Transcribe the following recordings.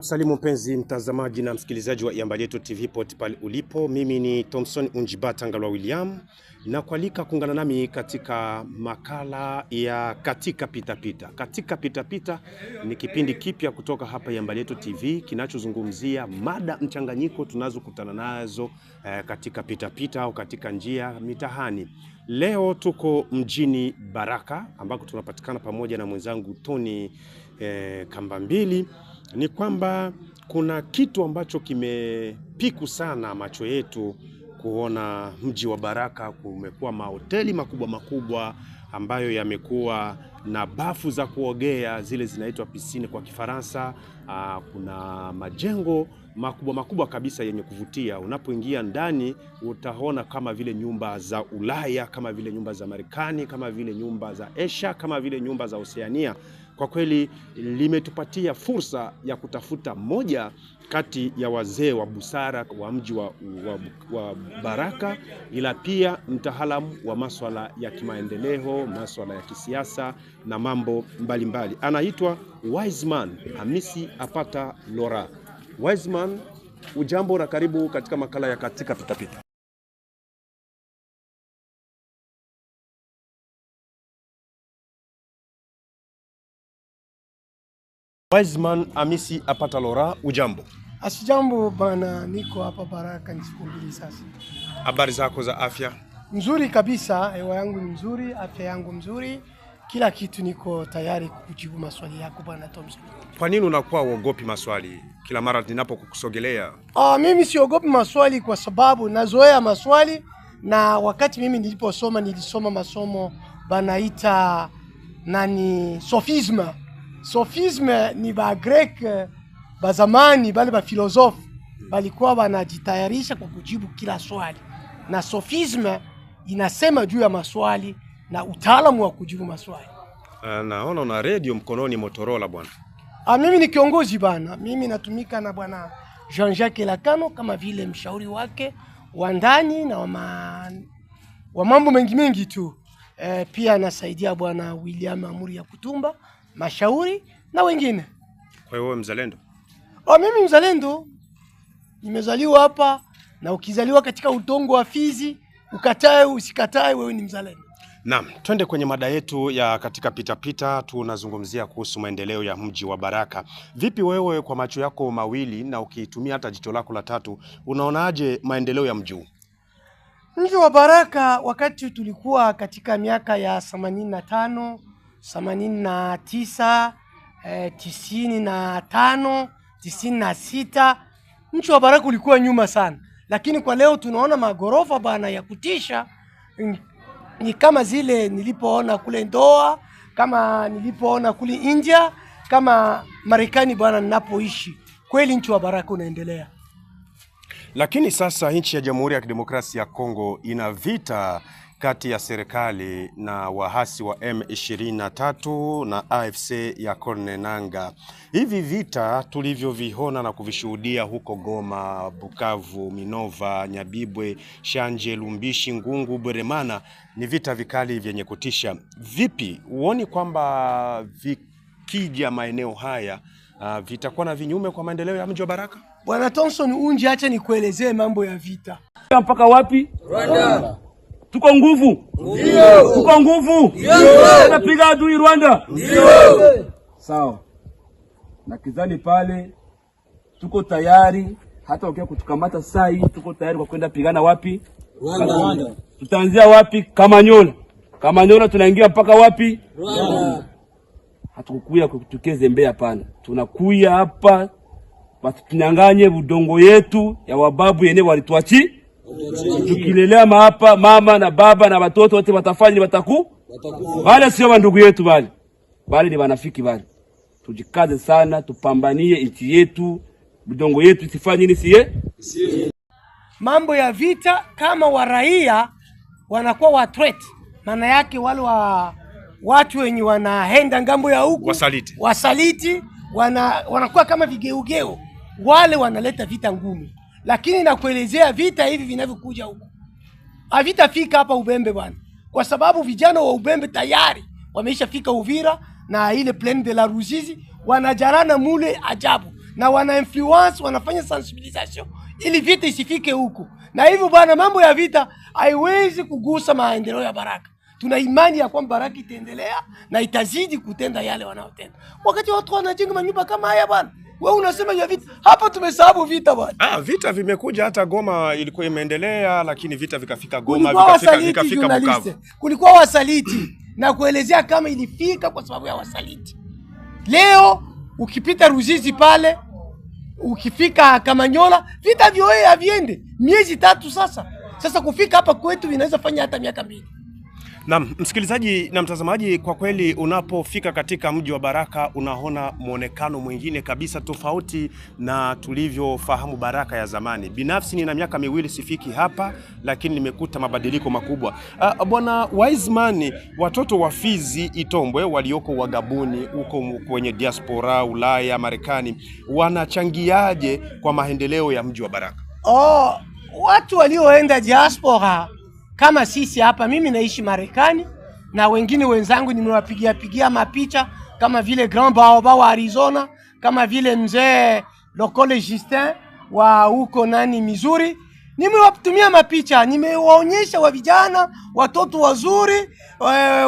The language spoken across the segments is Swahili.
Salimu mpenzi mtazamaji na msikilizaji wa Iyamba Letu TV pote pale ulipo. Mimi ni Thompson Unjibata Ngalwa William na kualika kuungana nami katika makala ya Katika Pitapita. Katika Pitapita ni kipindi kipya kutoka hapa Iyamba Letu TV kinachozungumzia mada mchanganyiko tunazokutana nazo katika pitapita au katika njia mitahani. Leo tuko mjini Baraka ambako tunapatikana pamoja na mwenzangu Tony Kambambili. Ni kwamba kuna kitu ambacho kimepiku sana macho yetu kuona mji wa Baraka. Kumekuwa mahoteli makubwa makubwa ambayo yamekuwa na bafu za kuogea, zile zinaitwa piscine kwa Kifaransa. Kuna majengo makubwa makubwa kabisa yenye kuvutia. Unapoingia ndani utaona kama vile nyumba za Ulaya, kama vile nyumba za Marekani, kama vile nyumba za Asia, kama vile nyumba za Oceania. Kwa kweli limetupatia fursa ya kutafuta moja kati ya wazee wa busara wa mji wa Baraka, ila pia mtaalamu wa masuala ya kimaendeleo, masuala ya kisiasa na mambo mbalimbali. Anaitwa Wiseman Hamisi Apata Lora. Wiseman, ujambo na karibu katika makala ya Katika Pitapita. Wiseman Hamisi Apata Lora, ujambo? Asijambo bana, niko hapa Baraka ni siku mbili sasa. Habari zako za afya? Nzuri kabisa, hewa yangu ni nzuri, afya yangu nzuri. Kila kitu niko tayari kukujibu maswali yako bwana Thompson. Kwa nini unakuwa uogopi maswali kila mara ninapokusogelea? Mimi siogopi maswali kwa sababu nazoea maswali, na wakati mimi nilisoma masomo banaita sophisme. Sophisme ni ba Greek ba zamani, bale ba filosofi balikuwa wanajitayarisha kwa kujibu kila swali, na sophisme inasema juu ya maswali na utaalamu wa kujibu maswali. Naona una radio mkononi Motorola bwana. Mimi ni kiongozi bana. Mimi natumika na bwana Jean-Jacques Elakano kama vile mshauri wake wa ndani na wa mambo mengi tu. Pia nasaidia bwana William Amuri ya Kutumba mashauri na wengine. Kwa hiyo wewe mzalendo? Mimi mzalendo. Nimezaliwa hapa, na ukizaliwa katika udongo wa Fizi, ukatae usikatae, wewe ni mzalendo. Naam, twende kwenye mada yetu ya Katika Pitapita. Tunazungumzia kuhusu maendeleo ya mji wa Baraka. Vipi wewe kwa macho yako mawili na ukitumia hata jicho lako la tatu, unaonaje maendeleo ya mji huu? Mji wa Baraka wakati tulikuwa katika miaka ya 85, 89, 95, 96, mji wa Baraka ulikuwa nyuma sana. Lakini kwa leo tunaona magorofa bana ya kutisha, ni kama zile nilipoona kule Ndoa, kama nilipoona kule India, kama Marekani bwana ninapoishi. Kweli nchi wa Baraka unaendelea. Lakini sasa nchi ya Jamhuri ya Kidemokrasia ya Kongo ina vita kati ya serikali na wahasi wa M23 na AFC ya Kornenanga. Hivi vita tulivyoviona na kuvishuhudia huko Goma, Bukavu, Minova, Nyabibwe, Shanje, Lumbishi, Ngungu, Bweremana ni vita vikali vyenye kutisha. Vipi uoni kwamba vikija maeneo haya vitakuwa na vinyume kwa maendeleo ya mji wa Baraka? Bwana Thompson Unji, acha nikuelezee mambo ya vita. Mpaka wapi? Rwanda. Tuko nguvu? Ndio. Tuko nguvu? Ndio. Tunapiga adui Rwanda? Ndio. Sawa. Na kizani pale tuko tayari, hata ukiwa kutukamata saa hii tuko tayari kwa kwenda pigana wapi? Rwanda. Tutaanzia wapi? Kamanyola. Kamanyola tunaingia mpaka wapi? Rwanda. Hatukukuya kutukeze mbea pana. Tunakuya hapa batunyanganye budongo yetu ya wababu yenyewe walituachi. Tukilelea hapa mama na baba na watoto wote watafanya wataku. Wale sio ndugu yetu bali ni wanafiki bali. Tujikaze sana, tupambanie nchi yetu, budongo yetu isifanye nini siye? Mambo ya vita kama waraia wanakuwa wa threat. Maana yake wale watu wenye wanaenda ngambo ya huku wasaliti wanakuwa kama vigeugeu. Wale wanaleta vita ngumu. Lakini nakuelezea vita hivi vinavyokuja huko havitafika hapa Ubembe bwana, kwa sababu vijana wa Ubembe tayari wameisha fika Uvira na ile Plaine de la Ruzizi, wanajarana mule ajabu. na wana influence, wanafanya sensibilisation ili vita isifike huku. Na hivyo bwana, mambo ya vita haiwezi kugusa maendeleo ya Baraka. Tuna imani ya kwamba Baraka itaendelea na itazidi kutenda yale wanaotenda. Wakati watu wanajenga manyumba kama haya bwana, wewe unasema ya vita. Hapa tumesahabu vita bwana. Vita vimekuja, hata Goma ilikuwa imeendelea, lakini vita vikafika Goma, vikafika Bukavu. Kulikuwa wasaliti na kuelezea kama ilifika kwa sababu ya wasaliti. Leo ukipita Ruzizi pale, ukifika Kamanyola, vita vyoe haviende. Miezi 3 sasa. Sasa kufika hapa kwetu vinaweza fanya hata miaka 2. Na msikilizaji na mtazamaji, kwa kweli unapofika katika mji wa Baraka unaona muonekano mwingine kabisa tofauti na tulivyofahamu Baraka ya zamani. Binafsi nina miaka 2 sifiki hapa, lakini nimekuta mabadiliko makubwa. Bwana Wiseman, watoto wa Fizi Itombwe walioko Wagabuni huko kwenye diaspora Ulaya, Marekani, wanachangiaje kwa maendeleo ya mji wa Baraka? Watu walioenda diaspora kama sisi hapa, mimi naishi Marekani na wengine wenzangu nimewapigia mapicha, kama vile Grand Baoba wa Arizona, kama vile mzee Lokole Justin wa huko Missouri. Nimewatumia mapicha, nimewaonyesha wa vijana, watoto wazuri,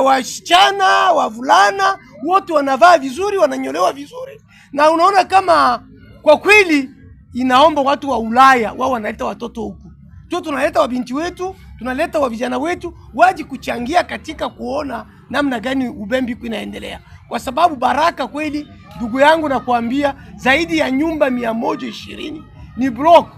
wasichana, wavulana, wote wanavaa vizuri, wananyolewa vizuri. Na unaona kama kwa kweli inaomba watu wa Ulaya wao wanaleta watoto huku. Tunaleta wabinti wetu, tunaleta wa vijana wetu waje kuchangia katika kuona namna gani Ubembe inaendelea. Kwa sababu Baraka kweli, ndugu yangu, nakwambia zaidi ya nyumba 120 ni block,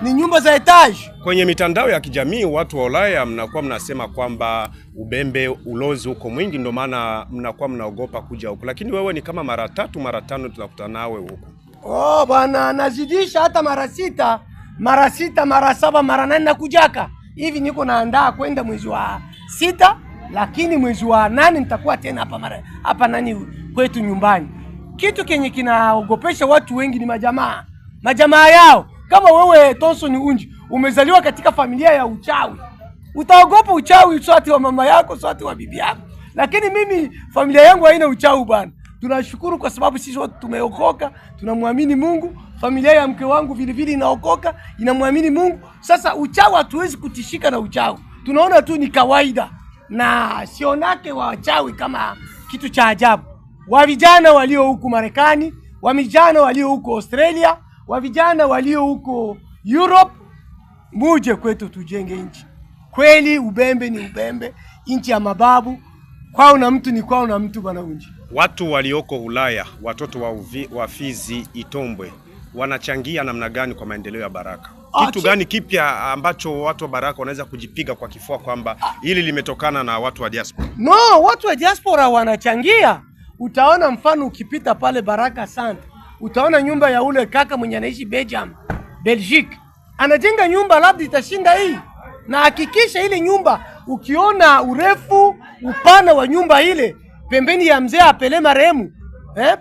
ni nyumba za etage. Kwenye mitandao ya kijamii watu wa Ulaya mnakuwa mnasema kwamba Ubembe ulozi huko mwingi, ndio maana mnakuwa mnaogopa kuja huko. Lakini wewe ni kama mara 3 mara 5 tunakutana nawe huko. Bwana, nazidisha hata mara 6, mara 7, mara 8 na kujaka. Hivi niko naandaa kwenda mwezi wa 6, lakini mwezi wa 8 nitakuwa tena hapa kwetu nyumbani. Kitu kenye kinaogopesha watu wengi ni majamaa yao. Kama wewe Thomson Unji umezaliwa katika familia ya uchawi, utaogopa uchawi swati wa mama yako, swati wa bibi yako. Lakini mimi familia yangu haina uchawi bwana. Tunashukuru kwa sababu sisi wote tumeokoka, tunamwamini Mungu. Familia ya mke wangu vile vile inaokoka, inamwamini Mungu. Sasa uchawi hatuwezi kutishika na uchawi. Tunaona tu ni kawaida na sionake wa uchawi kama kitu cha ajabu. Wa vijana walio huku Marekani, wa vijana walio huko Australia, wa vijana walio huko Europe, muje kwetu tujenge nchi. Kweli Ubembe ni Ubembe, nchi ya mababu. Kwao na mtu ni kwao na mtu bwana Unji. Watu walioko Ulaya, watoto wa Fizi Itombwe, wanachangia namna gani kwa maendeleo ya Baraka? Kitu gani kipya ambacho watu wa Baraka wanaweza kujipiga kwa kifua kwamba hili limetokana na watu wa diaspora? No, watu wa diaspora wanachangia. Utaona mfano ukipita pale Baraka Center, utaona nyumba ya ule kaka mwenye anaishi Belgium, Belgique. Anajenga nyumba labda itashinda hii. Na hakikisha ile nyumba, ukiona urefu, upana wa nyumba ile, pembeni ya mzee Apele marehemu,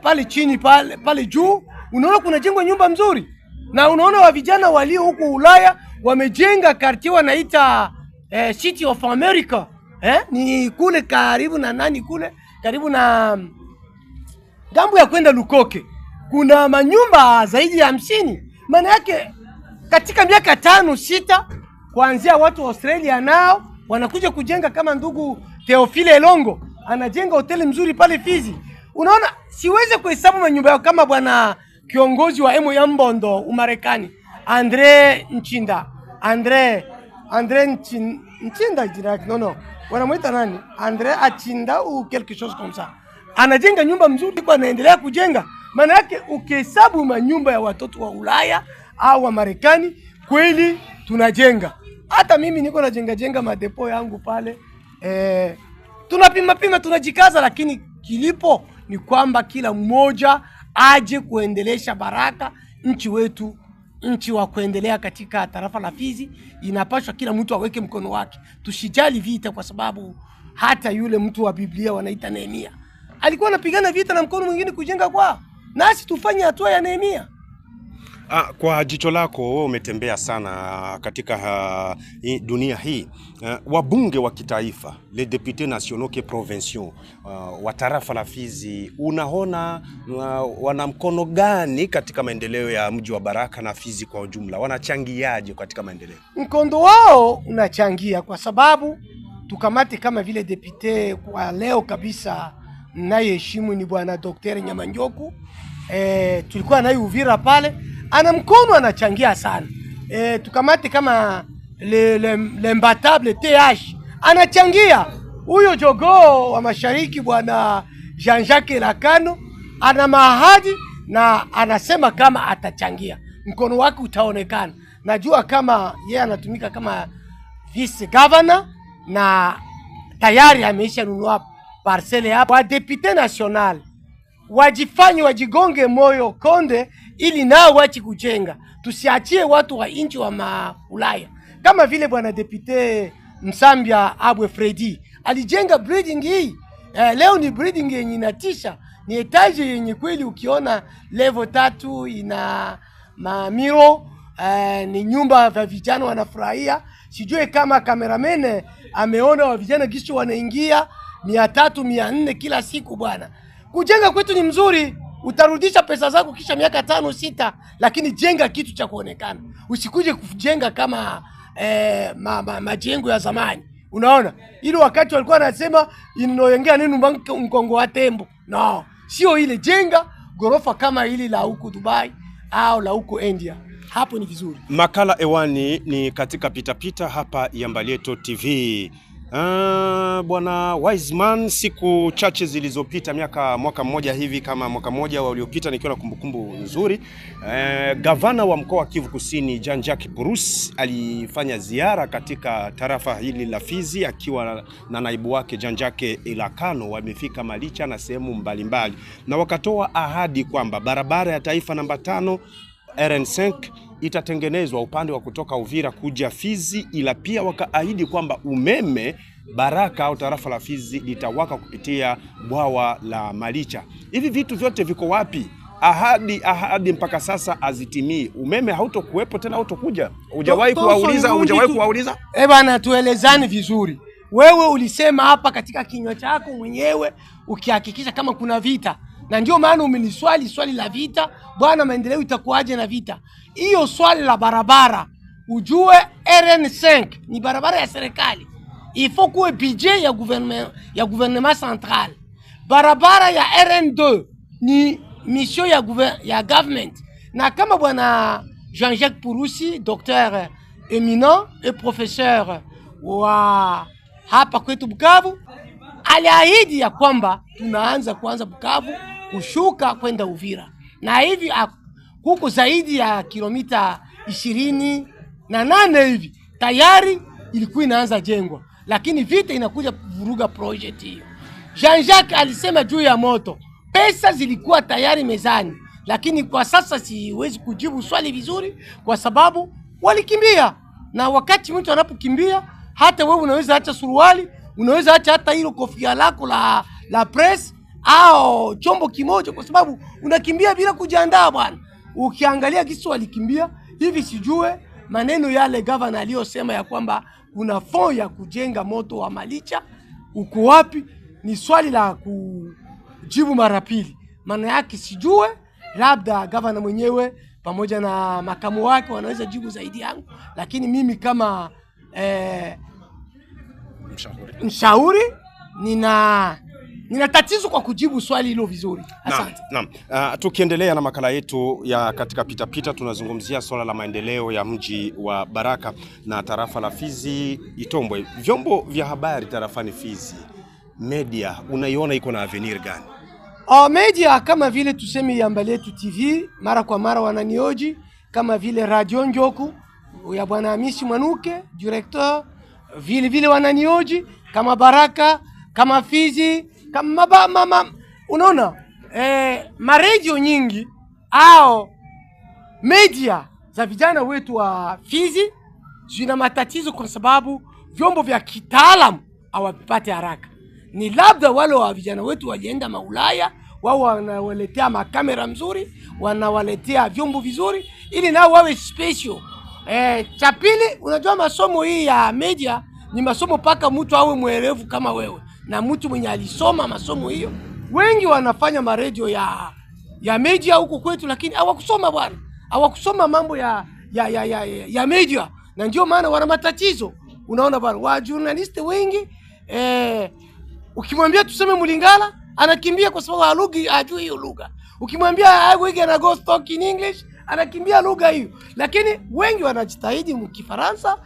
pale chini pale juu, unaona kuna jengwa nyumba mzuri. Na unaona wa vijana walio huko Ulaya wamejenga quartier wanaita City of America. Ni kule karibu na kule, karibu na gambo ya kwenda Lukoke. Kuna manyumba zaidi ya 50. Maana yake katika miaka 5-6 kuanzia watu wa Australia nao wanakuja kujenga, kama ndugu Theophile Elongo anajenga hoteli mzuri pale Fizi. Unaona, siweze kuhesabu manyumba yao kama bwana kiongozi wa Emo Yambondo Umarekani, Andre Nchinda jina no wanamuita nani, Andre Achinda au quelque chose comme ça. Anajenga nyumba mzuri kwa anaendelea kujenga. Maana yake ukihesabu manyumba ya watoto wa Ulaya au wa Marekani, kweli tunajenga. Hata mimi niko najenga madepo yangu pale. Tunapima tunajikaza, lakini kilipo ni kwamba kila mmoja aje kuendelesha Baraka, nchi wetu, nchi wa kuendelea katika tarafa la Fizi. Inapaswa kila mtu aweke mkono wake. Tusijali vita, kwa sababu hata yule mtu wa Biblia wanaita Nehemia alikuwa anapigana vita na mkono mwingine kujenga kwao. Nasi tufanye hatua ya Nehemia. Kwa jicho lako wewe umetembea sana katika dunia hii, wabunge wa kitaifa, les députés nationaux et provinciaux wa tarafa la Fizi, unaona wana mkono gani katika maendeleo ya mji wa Baraka na Fizi kwa ujumla? Wanachangiaje katika maendeleo? Mkondo wao unachangia kwa sababu tukamate kama vile député kwa leo kabisa nayeheshimu ni bwana Dr. Nyamanjoku. Tulikuwa naye Uvira pale, ana mkono anachangia sana. Tukamate kama le mbatable TH anachangia. Huyo jogoo wa mashariki bwana Jean-Jacques Lakano ana mahadi na anasema kama atachangia, mkono wake utaonekana. Najua kama yeye anatumika kama vice governor na tayari ameisha nunua parcele hapo. Wa député national wajifanye wajigonge moyo konde ili nao wachi kujenga. Tusiachie watu wa inchi wa Ulaya. Kama vile bwana député Msambia Abwe Freddy alijenga building hii. Leo ni building yenye inatisha. Ni etage yenye kweli ukiona level 3 ina mamiro, ni nyumba vya vijana wanafurahia. Sijue kama cameraman ameona wa vijana gisho wanaingia 300 400 kila siku bwana. Kujenga kwetu ni mzuri, utarudisha pesa zako kisha miaka 5 6, lakini jenga kitu cha kuonekana. Usikuje kujenga kama majengo ya zamani. Unaona? Ile wakati walikuwa wanasema inoyengea nini mkongo wa tembo. No, sio ile, jenga gorofa kama hili la huko Dubai au la huko India. Hapo ni vizuri. Makala ewani ni katika pitapita hapa Yambalieto TV. Bwana Wiseman, siku chache zilizopita, mwaka mmoja hivi, kama mwaka mmoja uliopita, nikiwa na kumbukumbu nzuri, gavana wa mkoa wa Kivu Kusini Jean-Jacques Purusi alifanya ziara katika tarafa hili la Fizi akiwa na naibu wake Jean-Jacques Lakano. Wamefika Malicha na sehemu mbalimbali na wakatoa ahadi kwamba barabara ya taifa namba 5 RN5 itatengenezwa upande wa kutoka Uvira kuja Fizi, ila pia wakaahidi kwamba umeme Baraka au tarafa la Fizi litawaka kupitia bwawa la Malicha. Hivi vitu vyote viko wapi? Ahadi mpaka sasa azitimii. Umeme hautokuwepo tena, hautokuja. Hujawahi kuwauliza? Bana, tuelezane vizuri. Wewe ulisema hapa katika kinywa chako mwenyewe ukihakikisha kama kuna vita. Na ndio maana umeniswali swali la vita, bwana maendeleo itakuaje na vita. Hiyo swali la barabara, ujue RN5 ni barabara ya serikali. Il faut kuwe budget ya gouvernement central. Barabara ya RN2 ni mission ya government. Na kama bwana Jean-Jacques Purusi, docteur éminent et professeur wa hapa kwetu Bukavu, aliahidi ya kwamba kuanza Bukavu kushuka kwenda Uvira. Na hivi huko zaidi ya kilomita 28 hivi tayari ilikuwa inaanza jengwa, lakini vita inakuja kuvuruga project hiyo. Jean-Jacques alisema juu ya moto, pesa zilikuwa tayari mezani, lakini kwa sasa siwezi kujibu swali vizuri kwa sababu walikimbia. Na wakati mtu anapokimbia, hata wewe unaweza acha suruali, unaweza acha hata hilo kofia lako la press au chombo kimoja, kwa sababu unakimbia bila kujiandaa bwana. Ukiangalia kisu walikimbia hivi, sijue maneno yale governor aliyosema ya kwamba kuna fond ya kujenga moto wa Malicha uko wapi, ni swali la kujibu mara pili. Maana yake sijue, labda governor mwenyewe pamoja na makamu wake wanaweza jibu zaidi yangu, lakini mimi kama mshauri nina tatizo kwa kujibu swali hilo vizuri. Asante. Naam. Tukiendelea na makala yetu ya katika pitapita, tunazungumzia swala la maendeleo ya mji wa Baraka na tarafa la Fizi Itombwe. Vyombo vya habari tarafani Fizi, media, unaiona iko na avenir gani? Media kama vile tuseme Yambalieto TV mara kwa mara wananioji, kama vile Radio Njoku ya bwana Hamisi Mwanuke director, vile wananioji kama Baraka, kama Fizi, kama unaona maredio nyingi au media za vijana wetu wa Fizi zina matatizo kwa sababu vyombo vya kitaalamu hawapate haraka. Ni labda wale wa vijana wetu walienda Ulaya wao wanawaletea makamera mzuri, wanawaletea vyombo vizuri ili nao wawe special. Cha pili, unajua masomo hii ya media ni masomo paka mtu awe mwerevu kama wewe na mtu mwenye alisoma masomo hiyo. Wengi wanafanya maredio ya media huko kwetu, lakini hawakusoma bwana, hawakusoma mambo ya media, na ndio maana wana matatizo. Unaona bwana, wa journalist wengi ukimwambia tuseme Mulingala anakimbia kwa sababu hajui hiyo lugha. Ukimwambia we gonna go talk in English anakimbia lugha hiyo. Lakini wengi wanajitahidi mkifaransa,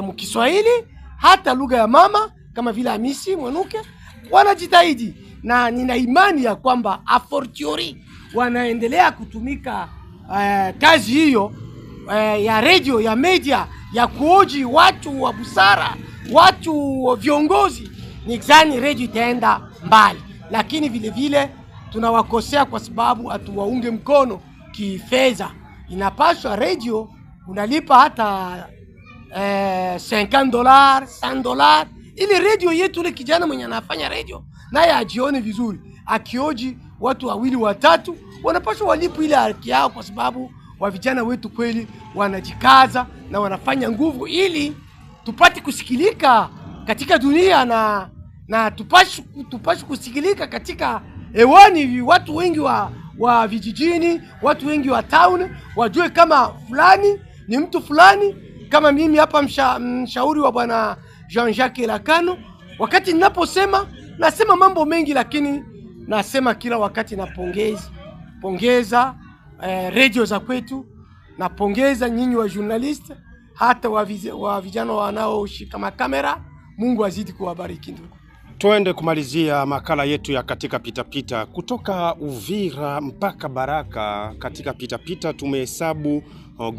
mkiswahili, hata lugha ya mama kama vile Hamisi Mwanuke wanajitahidi, na nina imani ya kwamba a fortiori wanaendelea kutumika kazi hiyo ya radio ya media ya kuoji watu wa busara, watu wa viongozi. Nidhani radio itaenda mbali, lakini vile vile tunawakosea kwa sababu hatuwaunge mkono kifedha. Inapaswa radio unalipa hata $50, $100 ili radio yetu, ile kijana mwenye anafanya radio naye ajione vizuri, akioji watu wawili watatu, wanapaswa walipu ile haki yao, kwa sababu wa vijana wetu kweli wanajikaza na wanafanya nguvu ili tupate kusikilika katika dunia na tupashe kusikilika katika hewani. Watu wengi wa vijijini, watu wengi wa town wajue kama fulani ni mtu fulani. Kama mimi hapa mshauri wa bwana Jean-Jacques Elakano, wakati ninaposema nasema mambo mengi, lakini nasema kila wakati napongeza radio za kwetu, napongeza nyinyi wa journalist, hata wa vijana wanaoshika makamera. Mungu azidi kuwabariki ndugu. Tuende kumalizia makala yetu ya katika pitapita kutoka Uvira mpaka Baraka. Katika pitapita tumehesabu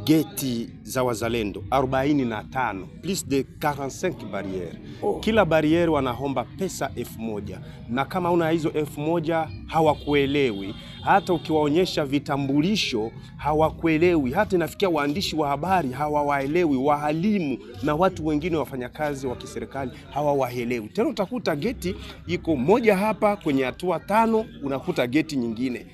geti za wazalendo 45 plus de 45 barrières. Kila barrière wanahomba pesa 1000, na kama una hizo 1000 hawakuelewi. Hata ukiwaonyesha vitambulisho hawakuelewi. Hata inafikia waandishi wa habari hawawaelewi, wahalimu na watu wengine wafanyakazi wa kiserikali hawawaelewi. Tena utakuta geti iko moja hapa, kwenye hatua 5 unakuta geti nyingine.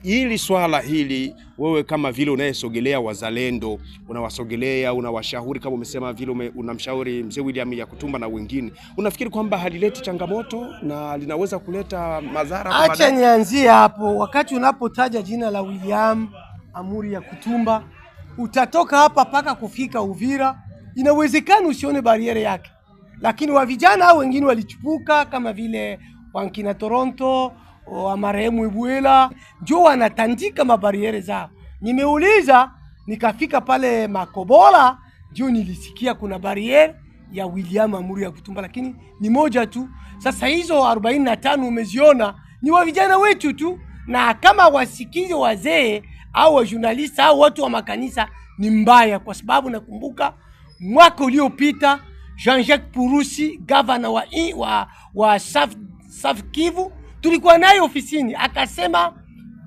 Hili swala hili, wewe kama vile unayesogelea wazalendo, unawasogelea, unawashauri, kama umesema vile unamshauri mzee William Yakutumba na wengine, unafikiri kwamba halileti changamoto na linaweza kuleta madhara? Acha nianzie hapo. Wakati unapotaja jina la William Amuri Yakutumba, utatoka hapa paka kufika Uvira, inawezekana usione bariere yake, lakini wa vijana hao wengine walichupuka kama vile Wankina Toronto wa marehemu Ibuela, ndio wanatandika mabariere zao. Nimeuliza, nikafika pale Makobola, ndio nilisikia kuna bariere ya William Amuri Yakutumba, lakini ni moja tu. Sasa hizo 45 umeziona ni wa vijana wetu tu, na kama wasikizi wazee au wa journalist au watu wa makanisa ni mbaya, kwa sababu nakumbuka mwaka uliopita Jean-Jacques Purusi, gavana wa South Kivu, tulikuwa naye ofisini, akasema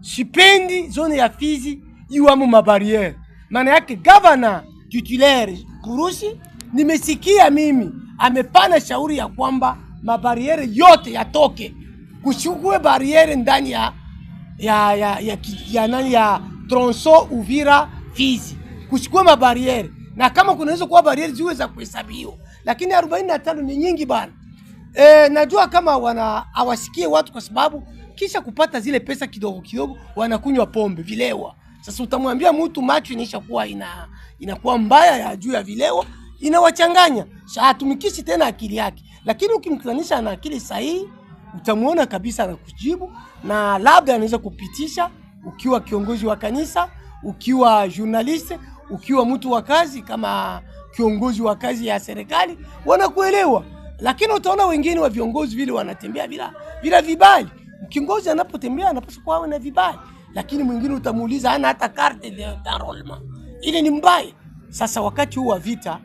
sipendi zone ya Fizi iwamo mabariere. Maana yake gavana titulaire Purusi, nimesikia mimi amepana shauri ya kwamba mabariere yote yatoke, kuchukue bariere ndani ya tronso Uvira Fizi, kuchukue mabariere, na kama kunaweza kuwa bariere ziwe za kuhesabiwa, lakini 45 ni nyingi bana. Najua kama hawasikie watu, kwa sababu kisha kupata zile pesa kidogo kidogo wanakunywa pombe, vilewa. Sasa utamwambia mtu macho inaishakuwa inakuwa mbaya ya juu ya vilewa, inawachanganya. Hatumikishi tena akili yake, lakini ukimkutanisha na akili sahihi utamuona kabisa na kujibu, na labda anaweza kupitisha. Ukiwa kiongozi wa kanisa, ukiwa journalist, ukiwa mtu wa kazi kama kiongozi wa kazi ya serikali, wanakuelewa. Lakini utaona wengine wa viongozi vile wanatembea bila vibali. Kiongozi anapotembea anapaswa kuwa na vibali, lakini mwingine utamuuliza hana hata carte d'enrôlement. Ile ni mbaya. Sasa wakati huu wa vita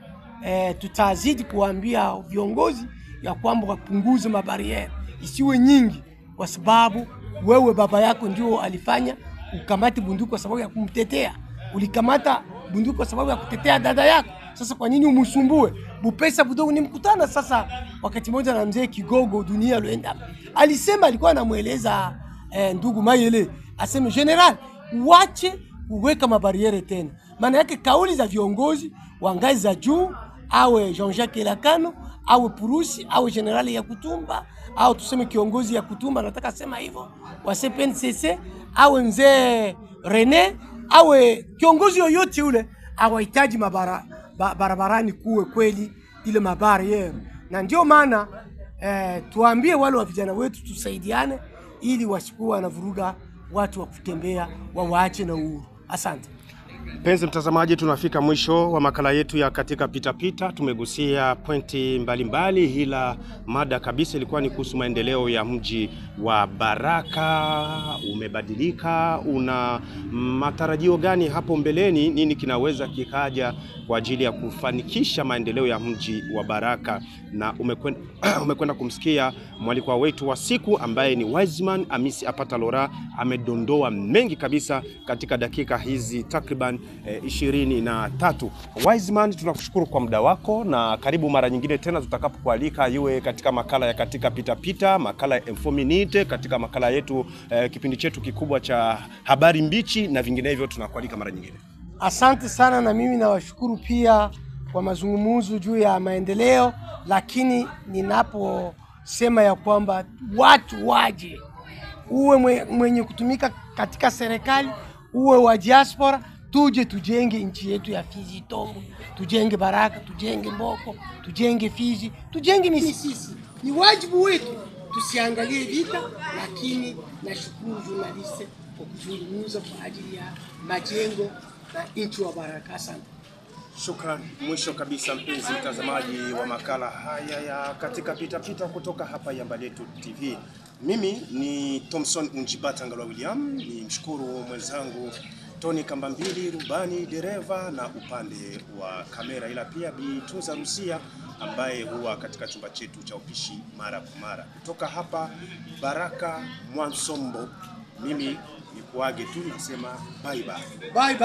tutazidi kuambia viongozi ya kwamba wapunguze mabariere, isiwe nyingi, kwa sababu wewe baba yako ndio alifanya ukamate bunduki kwa sababu ya kumtetea. Ulikamata bunduki kwa sababu ya kutetea dada yako. Sasa kwa nini umsumbue? Bupesa budogo ni mkutana. Sasa wakati mmoja na mzee Kigogo Dunia Luenda alisema, alikuwa anamueleza ndugu Mayele aseme general, wache kuweka mabariere tena. Maana yake kauli za viongozi wa ngazi za juu, awe Jean-Jacques Elakano, awe Purusi, awe generali ya Kutumba, au tuseme kiongozi ya Kutumba, nataka sema hivyo, wa CPNCC, awe mzee Rene, awe kiongozi yoyote ule, hawahitaji barabarani kuwe kweli ile mabariere. Na ndio maana tuambie wale wa vijana wetu tusaidiane, ili wasikuwa wanavuruga watu wa kutembea, waache na uhuru. Asante. Mpenzi mtazamaji, tunafika mwisho wa makala yetu ya katika pitapita. Tumegusia pointi mbalimbali, ila mada kabisa ilikuwa ni kuhusu maendeleo ya mji wa Baraka. Umebadilika, una matarajio gani hapo mbeleni? Nini kinaweza kikaja kwa ajili ya kufanikisha maendeleo ya mji wa Baraka? Na umekwenda kumsikia mwalikwa wetu wa siku ambaye ni Wiseman Amisi Apata Lora. Amedondoa mengi kabisa katika dakika hizi takriban 23. Wiseman, tunakushukuru kwa muda wako, na karibu mara nyingine tena tutakapokualika, iwe katika makala ya katika pitapita, makala ya Info Minute, katika makala yetu kipindi chetu kikubwa cha habari mbichi na vinginevyo. Tunakualika mara nyingine. Asante sana, na mimi nawashukuru pia kwa mazungumzo juu ya maendeleo, lakini ninaposema ya kwamba watu waje, uwe mwenye kutumika katika serikali, uwe wa diaspora, tuje tujenge nchi yetu ya Fizi Tombo, tujenge Baraka, tujenge Mboko, tujenge Fizi, tujenge Misisi. Ni wajibu wetu, tusiangalie vita. Lakini nashukuru journaliste kwa kuzungumza kwa ajili ya majengo na nchi wa Baraka. Asante. Shukran. Mwisho kabisa, mpenzi mtazamaji wa makala haya ya katika pitapita kutoka hapa Yambaletu TV. Mimi ni Thomson Unjibata Ngalwa William, ni mshukuru mwenzangu Tony Kambambili, rubani dereva na upande wa kamera, ila pia Bi Tunza Rusia ambaye huwa katika chumba chetu cha upishi mara kwa mara. Kutoka hapa Baraka Mwansombo, mimi nikuage tu nasema bye bye. Bye bye.